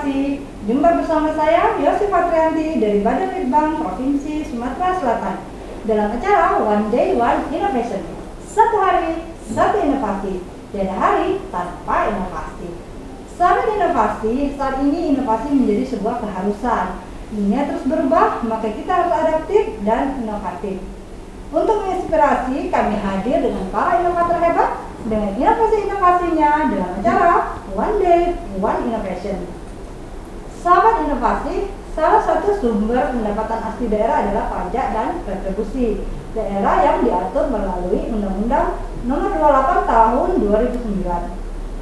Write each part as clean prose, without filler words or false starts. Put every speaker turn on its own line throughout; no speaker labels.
Inovasi. Jumpa bersama saya Yosi Fatrianti dari Badan Litbang Provinsi Sumatera Selatan dalam acara One Day One Innovation. Satu hari, satu inovasi. Tiada hari tanpa inovasi. Sahabat inovasi, saat ini inovasi menjadi sebuah keharusan. Dunia terus berubah, maka kita harus adaptif dan inovatif. Untuk menginspirasi, kami hadir dengan para inovator hebat dengan inovasi-inovasinya dalam acara One Day One Innovation. Sahabat inovasi, salah satu sumber pendapatan asli daerah adalah pajak dan retribusi daerah yang diatur melalui Undang-Undang Nomor 28 Tahun 2009.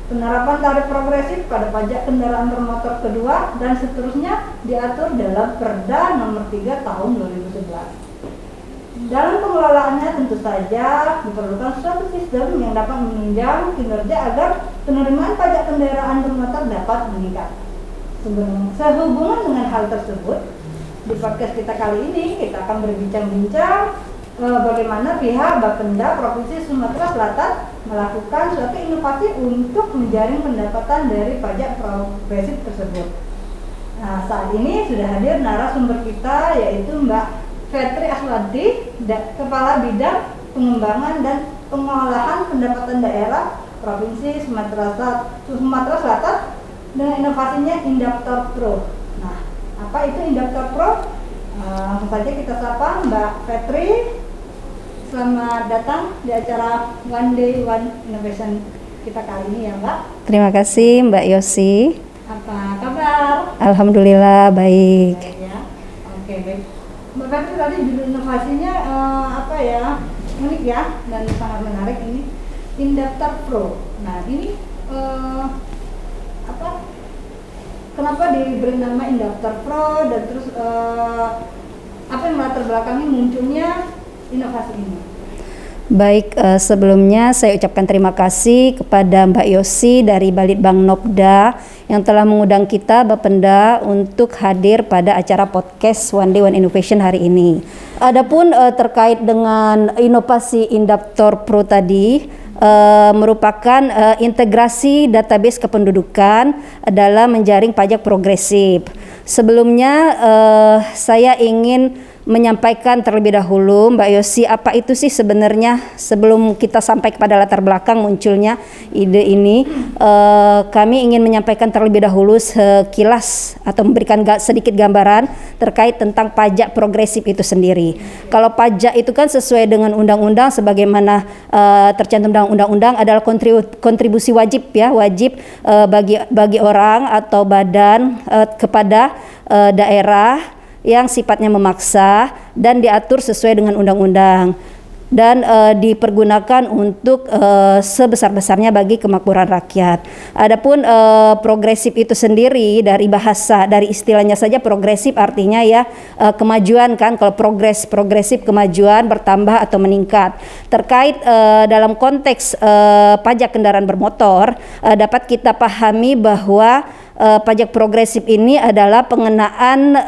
Penerapan tarif progresif pada pajak kendaraan bermotor kedua dan seterusnya diatur dalam Perda Nomor 3 Tahun 2011. Dalam pengelolaannya tentu saja diperlukan suatu sistem yang dapat menunjang kinerja agar penerimaan pajak kendaraan bermotor dapat meningkat. Sehubungan dengan hal tersebut, di podcast kita kali ini kita akan berbincang-bincang bagaimana pihak Bapenda Provinsi Sumatera Selatan melakukan suatu inovasi untuk menjaring pendapatan dari pajak progresif tersebut. Nah, saat ini sudah hadir narasumber kita yaitu Mbak Fetri Aswanti, Kepala Bidang Pengembangan dan Pengolahan Pendapatan Daerah Provinsi Sumatera Selatan dengan inovasinya Indaptor Pro. Nah, apa itu Indaptor Pro? Langsung saja kita sapa Mbak Fetri. Selamat datang di acara One Day One Innovation kita kali ini ya Mbak.
Terima kasih Mbak Yosi.
Apa kabar?
Alhamdulillah baik.
Baik ya. Oke, baik. Mbak Fetri tadi judul inovasinya unik ya dan sangat menarik ini Indaptor Pro. Nah ini kenapa diberi nama Indaptor Pro dan terus apa yang melatar belakangi munculnya inovasi ini?
Baik, sebelumnya saya ucapkan terima kasih kepada Mbak Yosi dari Balitbang Nopda yang telah mengundang kita Bapenda untuk hadir pada acara podcast One Day One Innovation hari ini. Adapun terkait dengan inovasi Indaptor Pro tadi, merupakan integrasi database kependudukan dalam menjaring pajak progresif. Sebelumnya saya ingin menyampaikan terlebih dahulu Mbak Yosi, apa itu sih sebenarnya sebelum kita sampai kepada latar belakang munculnya ide ini. Kami ingin menyampaikan terlebih dahulu sekilas atau memberikan sedikit gambaran terkait tentang pajak progresif itu sendiri. Kalau pajak itu kan sesuai dengan undang-undang sebagaimana tercantum dalam undang-undang adalah kontribusi wajib ya, wajib bagi orang atau badan kepada daerah yang sifatnya memaksa dan diatur sesuai dengan undang-undang dan dipergunakan untuk sebesar-besarnya bagi kemakmuran rakyat. Adapun progresif itu sendiri dari bahasa, dari istilahnya saja progresif artinya ya kemajuan kan, kalau progresif kemajuan bertambah atau meningkat. Terkait dalam konteks pajak kendaraan bermotor dapat kita pahami bahwa pajak progresif ini adalah pengenaan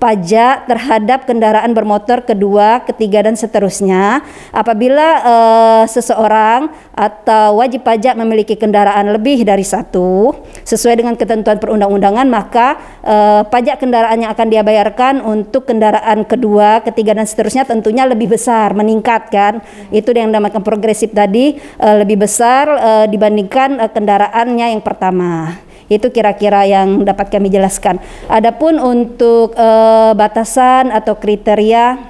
pajak terhadap kendaraan bermotor kedua, ketiga dan seterusnya apabila seseorang atau wajib pajak memiliki kendaraan lebih dari satu sesuai dengan ketentuan perundang-undangan, maka pajak kendaraan yang akan dia bayarkan untuk kendaraan kedua, ketiga dan seterusnya tentunya lebih besar, meningkat kan. Itu yang dinamakan progresif tadi, lebih besar dibandingkan kendaraannya yang pertama. Itu kira-kira yang dapat kami jelaskan. Adapun untuk batasan atau kriteria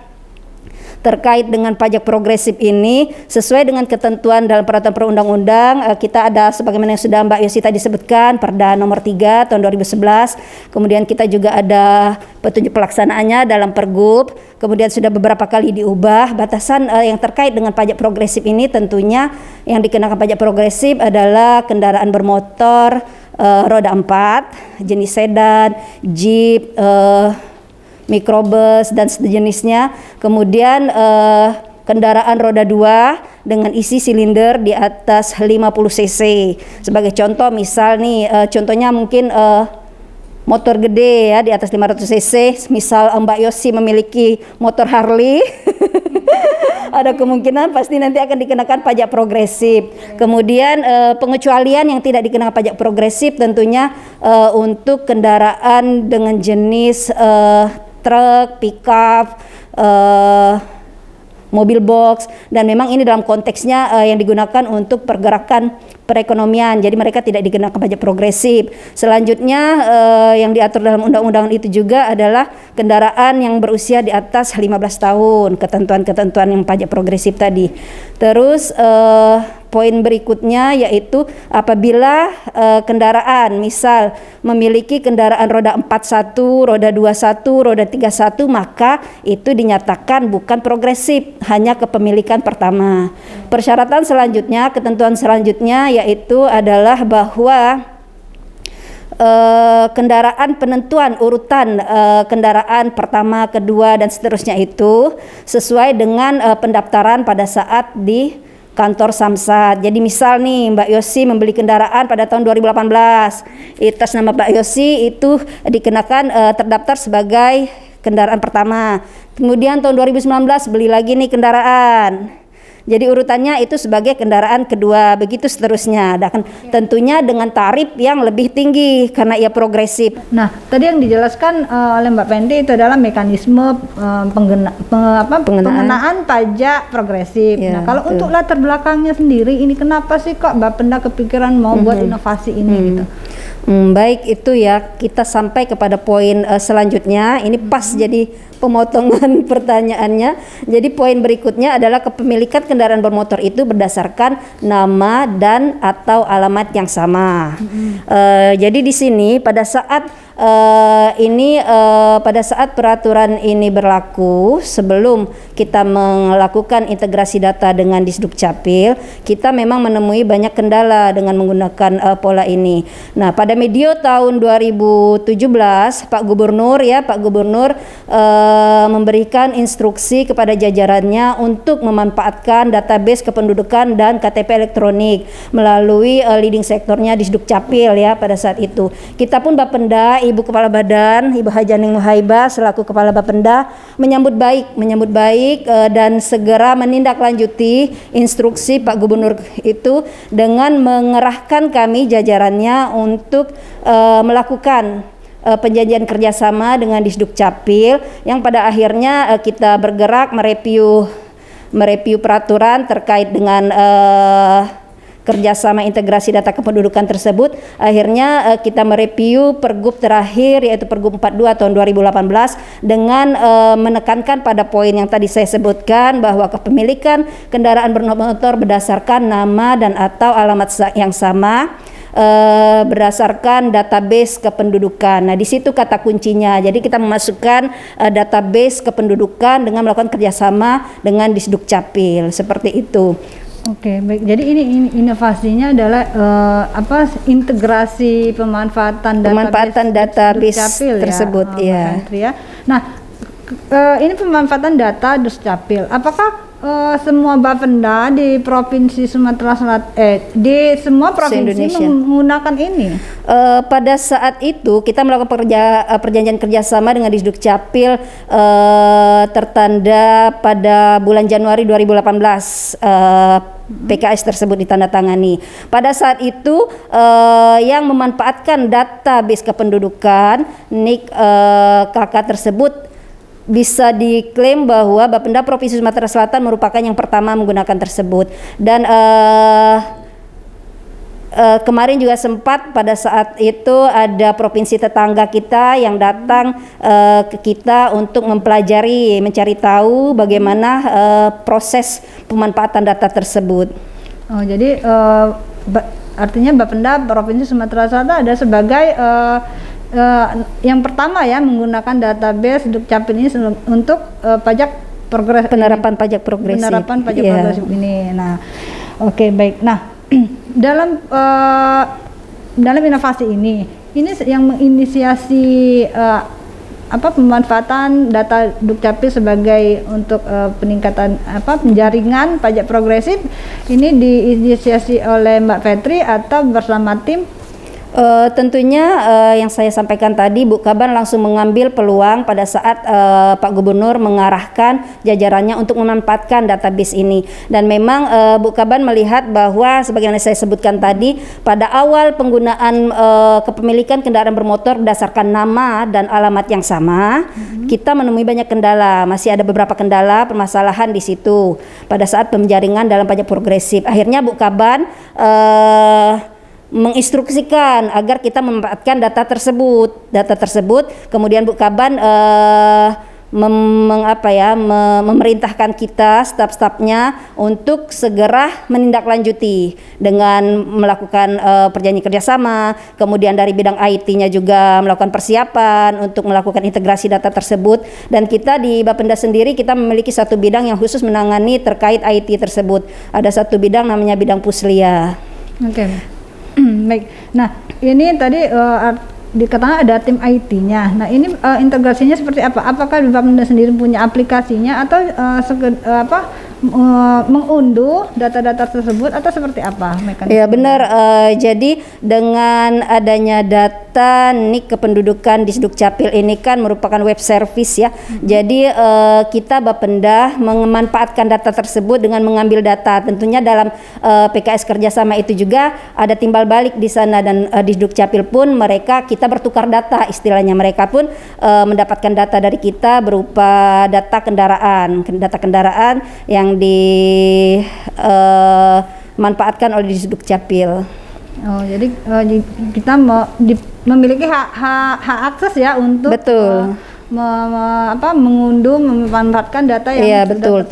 terkait dengan pajak progresif ini sesuai dengan ketentuan dalam peraturan perundang-undang, kita ada sebagaimana yang sudah Mbak Yosi tadi sebutkan Perda Nomor 3 Tahun 2011. Kemudian kita juga ada petunjuk pelaksanaannya dalam Pergub. Kemudian sudah beberapa kali diubah. Batasan yang terkait dengan pajak progresif ini tentunya yang dikenakan pajak progresif adalah kendaraan bermotor roda 4, jenis sedan, jeep, mikrobus dan sejenisnya. Kemudian kendaraan roda 2 dengan isi silinder di atas 50 cc. Sebagai contoh misal nih, contohnya mungkin motor gede ya di atas 500 cc. Misal Mbak Yosi memiliki motor Harley ada kemungkinan pasti nanti akan dikenakan pajak progresif. Kemudian pengecualian yang tidak dikenakan pajak progresif tentunya untuk kendaraan dengan jenis truk, pickup, mobil box, dan memang ini dalam konteksnya yang digunakan untuk pergerakan perekonomian, jadi mereka tidak dikenakan pajak progresif. Selanjutnya yang diatur dalam undang-undang itu juga adalah kendaraan yang berusia di atas 15 tahun, ketentuan-ketentuan yang pajak progresif tadi. Terus poin berikutnya yaitu apabila kendaraan misal memiliki kendaraan roda 41, roda 21, roda 31, maka itu dinyatakan bukan progresif, hanya kepemilikan pertama. Persyaratan selanjutnya, ketentuan selanjutnya yaitu adalah bahwa kendaraan penentuan urutan kendaraan pertama, kedua, dan seterusnya itu sesuai dengan pendaftaran pada saat di kantor Samsat. Jadi misal nih Mbak Yosi membeli kendaraan pada tahun 2018, atas nama Mbak Yosi itu dikenakan terdaftar sebagai kendaraan pertama. Kemudian tahun 2019 beli lagi nih kendaraan, jadi urutannya itu sebagai kendaraan kedua, begitu seterusnya. Dan tentunya dengan tarif yang lebih tinggi karena ia progresif.
Nah, tadi yang dijelaskan oleh Mbak Fendi itu adalah mekanisme pengenaan pajak progresif.
Ya,
nah, kalau untuk latar belakangnya sendiri, ini kenapa sih kok Mbak Penda kepikiran mau buat inovasi ini gitu?
Baik, itu ya, kita sampai kepada poin selanjutnya. Ini pas jadi pemotongan pertanyaannya. Jadi poin berikutnya adalah kepemilikan kendaraan bermotor itu berdasarkan nama dan atau alamat yang sama. Jadi di sini pada saat pada saat peraturan ini berlaku, sebelum kita melakukan integrasi data dengan Disduk Capil, kita memang menemui banyak kendala dengan menggunakan pola ini. Nah, pada medio tahun 2017 Pak Gubernur memberikan instruksi kepada jajarannya untuk memanfaatkan database kependudukan dan KTP elektronik melalui leading sektornya Disduk Capil ya pada saat itu. Kita pun Bapenda, Ibu Kepala Badan, Ibu Hajaning Muhaibah selaku Kepala Bapenda menyambut baik dan segera menindaklanjuti instruksi Pak Gubernur itu dengan mengerahkan kami jajarannya untuk melakukan penjanjian kerjasama dengan Disduk Capil yang pada akhirnya kita bergerak mereview peraturan terkait dengan kerjasama integrasi data kependudukan tersebut. Akhirnya kita mereview Pergub terakhir yaitu Pergub 42 tahun 2018 dengan menekankan pada poin yang tadi saya sebutkan bahwa kepemilikan kendaraan bermotor berdasarkan nama dan atau alamat yang sama berdasarkan database kependudukan. Nah, di situ kata kuncinya. Jadi kita memasukkan database kependudukan dengan melakukan kerjasama dengan Disduk Capil seperti itu.
Oke, baik. Jadi ini inovasinya adalah integrasi pemanfaatan database Capil
tersebut
ya. Nah, ini pemanfaatan data Duscapil. Apakah semua Bapenda di Provinsi Sumatera Selatan di semua provinsi menggunakan ini?
Pada saat itu kita melakukan perjanjian kerjasama dengan Disduk Capil tertanda pada bulan Januari 2018. PKS tersebut ditandatangani. Pada saat itu yang memanfaatkan database kependudukan NIK KK tersebut bisa diklaim bahwa Bapenda Provinsi Sumatera Selatan merupakan yang pertama menggunakan tersebut. Dan kemarin juga sempat pada saat itu ada provinsi tetangga kita yang datang ke kita untuk mencari tahu bagaimana proses pemanfaatan data tersebut.
Oh, jadi artinya Bapenda Provinsi Sumatera Selatan ada sebagai yang pertama ya menggunakan database Dukcapil ini untuk
penerapan pajak progresif.
Progresif ini. Nah, oke, baik. Nah, dalam inovasi ini yang menginisiasi pemanfaatan data Dukcapil sebagai untuk peningkatan penjaringan pajak progresif ini diinisiasi oleh Mbak Fetri atau bersama tim?
Tentunya yang saya sampaikan tadi, Bu Kaban langsung mengambil peluang pada saat Pak Gubernur mengarahkan jajarannya untuk memanfaatkan database ini. Dan memang Bu Kaban melihat bahwa sebagaimana saya sebutkan tadi, pada awal penggunaan kepemilikan kendaraan bermotor berdasarkan nama dan alamat yang sama, kita menemui banyak kendala. Masih ada beberapa kendala permasalahan di situ pada saat penjaringan dalam pajak progresif. Akhirnya Bu Kaban menginstruksikan agar kita memanfaatkan data tersebut. Kemudian Bu Kaban memerintahkan kita staf-stafnya untuk segera menindaklanjuti dengan melakukan perjanjian kerjasama. Kemudian dari bidang IT-nya juga melakukan persiapan untuk melakukan integrasi data tersebut. Dan kita di Bapenda sendiri kita memiliki satu bidang yang khusus menangani terkait IT tersebut. Ada satu bidang namanya bidang Puslia.
Oke. Baik. Nah, ini tadi dikatakan ada tim IT-nya. Nah, ini integrasinya seperti apa? Apakah Bapenda sendiri punya aplikasinya atau mengunduh data-data tersebut atau seperti apa mekanisme?
Ya benar, jadi dengan adanya data NIK kependudukan di Sdukcapil ini kan merupakan web service ya. Jadi kita Bapenda memanfaatkan data tersebut dengan mengambil data. Tentunya dalam PKS kerjasama itu juga ada timbal balik di sana, dan di Sdukcapil pun kita bertukar data, istilahnya mereka pun mendapatkan data dari kita berupa data kendaraan yang dimanfaatkan oleh Sdukcapil.
Oh, jadi kita memiliki hak akses ya untuk
betul.
Mengunduh, memanfaatkan data yang
iya betul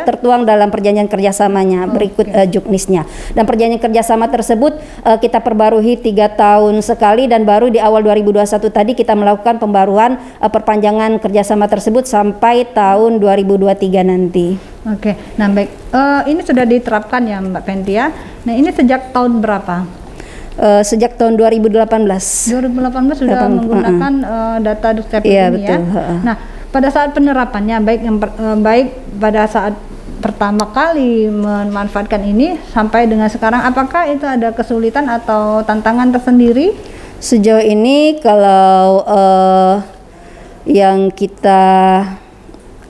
tertuang dalam perjanjian kerjasamanya. Berikut juknisnya. Dan perjanjian kerjasama tersebut kita perbarui 3 tahun sekali, dan baru di awal 2021 tadi kita melakukan pembaruan perpanjangan kerjasama tersebut sampai tahun 2023 nanti.
Oke, nah baik, ini sudah diterapkan ya Mbak Pentia. Nah ini sejak tahun berapa?
Sejak tahun 2018
sudah menggunakan data Dukcapil ini
betul.
Ya. Nah, pada saat penerapannya baik pada saat pertama kali memanfaatkan ini sampai dengan sekarang, apakah itu ada kesulitan atau tantangan tersendiri?
Sejauh ini kalau yang kita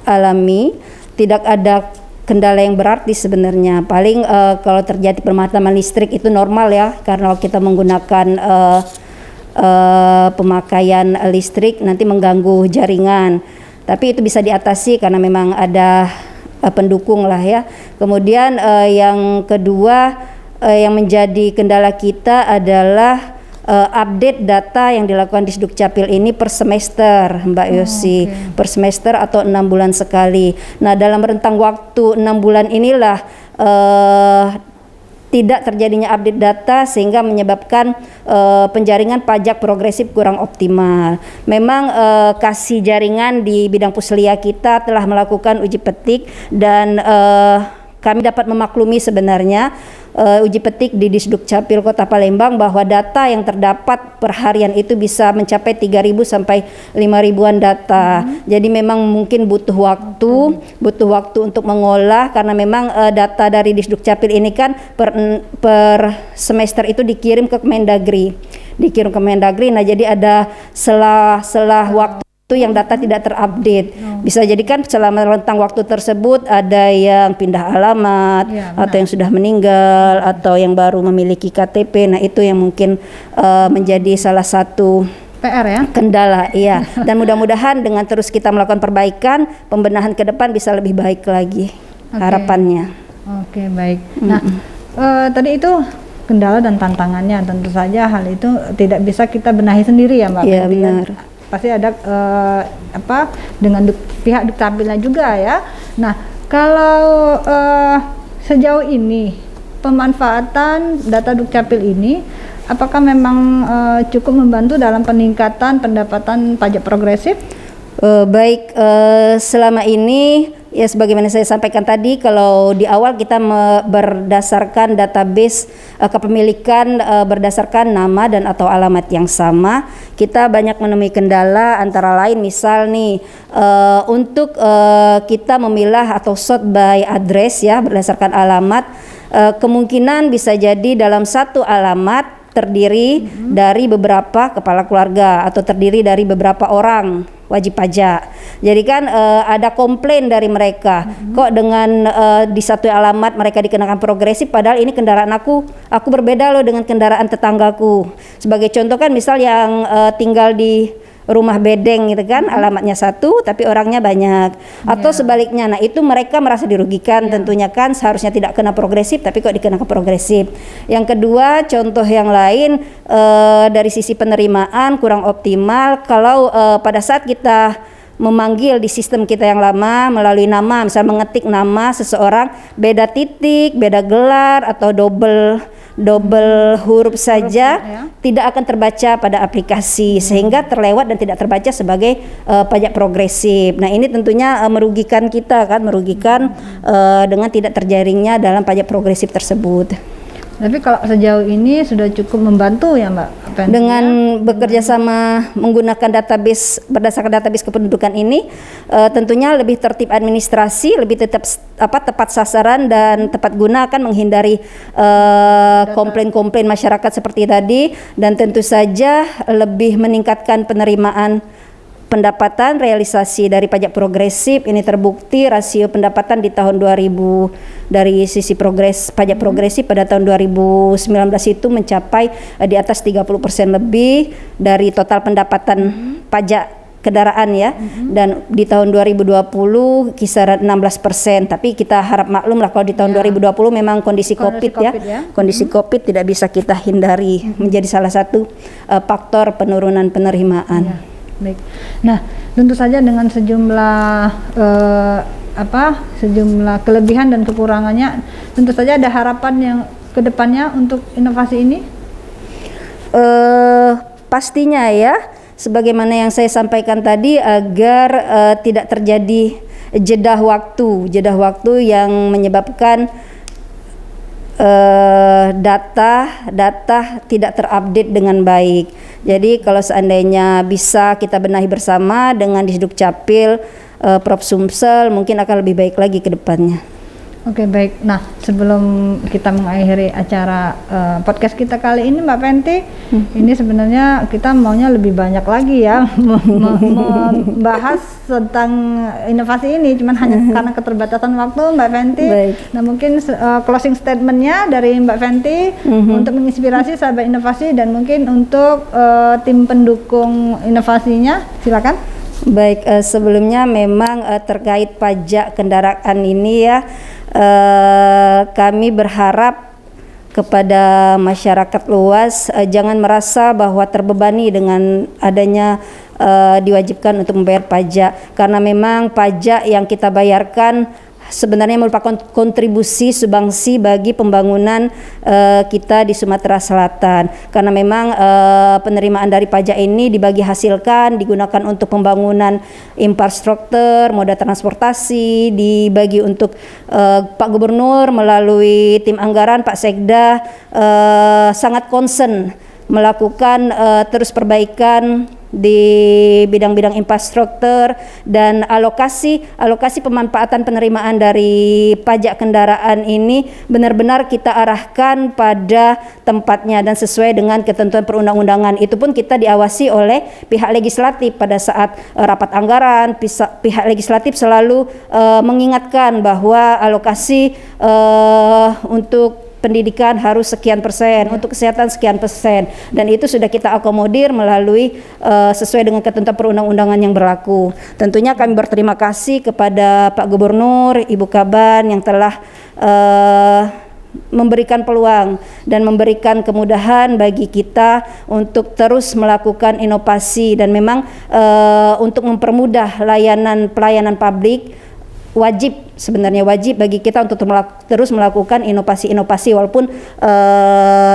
alami tidak ada kendala yang berarti sebenarnya. Paling kalau terjadi pemadaman listrik itu normal ya, karena kita menggunakan pemakaian listrik nanti mengganggu jaringan. Tapi itu bisa diatasi karena memang ada pendukung lah ya. Kemudian yang kedua yang menjadi kendala kita adalah update data yang dilakukan di Sdukcapil ini per semester, Mbak Yosi. Per semester atau 6 bulan sekali. Nah, dalam rentang waktu 6 bulan inilah tidak terjadinya update data sehingga menyebabkan penjaringan pajak progresif kurang optimal. Memang kasih jaringan di bidang Puslia kita telah melakukan uji petik, dan kami dapat memaklumi sebenarnya uji petik di Disdukcapil Kota Palembang bahwa data yang terdapat per harian itu bisa mencapai 3.000 sampai 5.000-an data. Jadi memang mungkin butuh waktu untuk mengolah, karena memang data dari Disdukcapil ini kan per semester itu dikirim ke Kemendagri. Nah, jadi ada selah waktu itu yang data tidak terupdate. Bisa jadi kan selama rentang waktu tersebut ada yang pindah alamat, atau yang sudah meninggal, atau yang baru memiliki KTP. Nah, itu yang mungkin menjadi salah satu
PR ya,
kendala. Iya. Dan mudah-mudahan dengan terus kita melakukan perbaikan, pembenahan ke depan bisa lebih baik lagi harapannya.
Oke, baik. Nah, tadi itu kendala dan tantangannya, tentu saja hal itu tidak bisa kita benahi sendiri ya Mbak.
Iya, benar.
Pasti ada dengan pihak Dukcapilnya juga ya. Nah, kalau sejauh ini pemanfaatan data Dukcapil ini apakah memang cukup membantu dalam peningkatan pendapatan pajak progresif?
Baik, selama ini ya sebagaimana saya sampaikan tadi, kalau di awal kita berdasarkan database kepemilikan berdasarkan nama dan atau alamat yang sama, kita banyak menemui kendala, antara lain misal nih untuk kita memilah atau sort by address ya berdasarkan alamat, kemungkinan bisa jadi dalam satu alamat terdiri dari beberapa kepala keluarga atau terdiri dari beberapa orang wajib pajak. Jadi kan ada komplain dari mereka, kok dengan di satu alamat mereka dikenakan progresif, padahal ini kendaraan aku berbeda loh dengan kendaraan tetanggaku. Sebagai contoh kan misal yang tinggal di rumah bedeng gitu kan, alamatnya satu tapi orangnya banyak, atau sebaliknya. Nah itu mereka merasa dirugikan, tentunya kan seharusnya tidak kena progresif tapi kok dikenakan progresif. Yang kedua, contoh yang lain dari sisi penerimaan kurang optimal kalau pada saat kita memanggil di sistem kita yang lama melalui nama, misal mengetik nama seseorang beda titik, beda gelar atau double huruf saja tidak akan terbaca pada aplikasi sehingga terlewat dan tidak terbaca sebagai pajak progresif. Nah ini tentunya merugikan kita kan, dengan tidak terjaringnya dalam pajak progresif tersebut.
Tapi kalau sejauh ini sudah cukup membantu ya Mbak Fenty?
Dengan bekerja sama menggunakan database, berdasarkan database kependudukan ini tentunya lebih tertib administrasi, lebih tepat sasaran dan tepat guna, akan menghindari komplain-komplain masyarakat seperti tadi, dan tentu saja lebih meningkatkan penerimaan pendapatan realisasi dari pajak progresif. Ini terbukti rasio pendapatan di tahun 2000 dari sisi pajak progresif pada tahun 2019 itu mencapai di atas 30% lebih dari total pendapatan pajak kendaraan ya, dan di tahun 2020 kisaran 16%. Tapi kita harap maklum lah kalau di tahun 2020 memang kondisi COVID ya. Kondisi COVID tidak bisa kita hindari, menjadi salah satu faktor penurunan penerimaan.
Baik. Nah, tentu saja dengan sejumlah sejumlah kelebihan dan kekurangannya, tentu saja ada harapan yang kedepannya untuk inovasi ini.
Pastinya ya, sebagaimana yang saya sampaikan tadi, agar tidak terjadi jeda waktu yang menyebabkan data tidak terupdate dengan baik. Jadi kalau seandainya bisa kita benahi bersama dengan Disduk Capil, Prof Sumsel, mungkin akan lebih baik lagi ke depannya.
Oke, baik. Nah, sebelum kita mengakhiri acara podcast kita kali ini, Mbak Fenty, ini sebenarnya kita maunya lebih banyak lagi ya membahas tentang inovasi ini, cuman hanya karena keterbatasan waktu, Mbak Fenty.
Baik.
Nah, mungkin closing statementnya dari Mbak Fenty untuk menginspirasi sahabat inovasi dan mungkin untuk tim pendukung inovasinya, silakan.
Baik, sebelumnya memang terkait pajak kendaraan ini ya, kami berharap kepada masyarakat luas jangan merasa bahwa terbebani dengan adanya diwajibkan untuk membayar pajak, karena memang pajak yang kita bayarkan sebenarnya merupakan kontribusi sumbangsi bagi pembangunan kita di Sumatera Selatan, karena memang penerimaan dari pajak ini dibagi hasilkan digunakan untuk pembangunan infrastruktur, moda transportasi, dibagi untuk Pak Gubernur melalui tim anggaran, Pak Sekda sangat concern melakukan terus perbaikan di bidang-bidang infrastruktur, dan alokasi pemanfaatan penerimaan dari pajak kendaraan ini benar-benar kita arahkan pada tempatnya dan sesuai dengan ketentuan perundang-undangan. Itu pun kita diawasi oleh pihak legislatif. Pada saat rapat anggaran, pihak legislatif selalu mengingatkan bahwa alokasi untuk pendidikan harus sekian persen, untuk kesehatan sekian persen, dan itu sudah kita akomodir melalui sesuai dengan ketentuan perundang-undangan yang berlaku. Tentunya kami berterima kasih kepada Pak Gubernur, Ibu Kaban yang telah memberikan peluang dan memberikan kemudahan bagi kita untuk terus melakukan inovasi, dan memang untuk mempermudah pelayanan publik wajib bagi kita untuk terus melakukan inovasi-inovasi, walaupun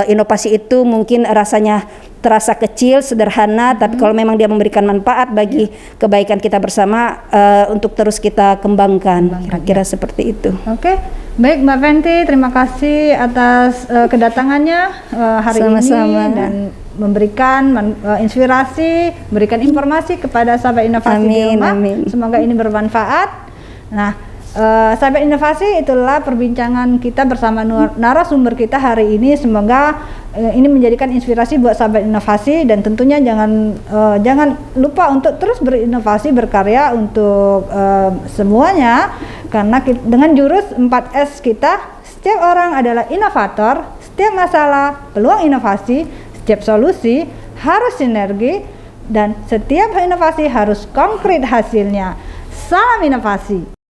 inovasi itu mungkin rasanya terasa kecil, sederhana, tapi kalau memang dia memberikan manfaat bagi kebaikan kita bersama, untuk terus kita kembangkan. Kira-kira seperti itu.
Oke, baik Mbak Fenty, terima kasih atas kedatangannya hari
Sama-sama.
ini dan memberikan inspirasi, memberikan informasi kepada sahabat inovasi di rumah.
Amin.
Semoga ini bermanfaat. Nah, Sahabat inovasi, itulah perbincangan kita bersama narasumber kita hari ini. Semoga ini menjadikan inspirasi buat sahabat inovasi, dan tentunya jangan lupa untuk terus berinovasi, berkarya untuk semuanya, karena dengan jurus 4S kita, setiap orang adalah inovator, setiap masalah peluang inovasi, setiap solusi harus sinergi, dan setiap inovasi harus konkret hasilnya. Salam inovasi.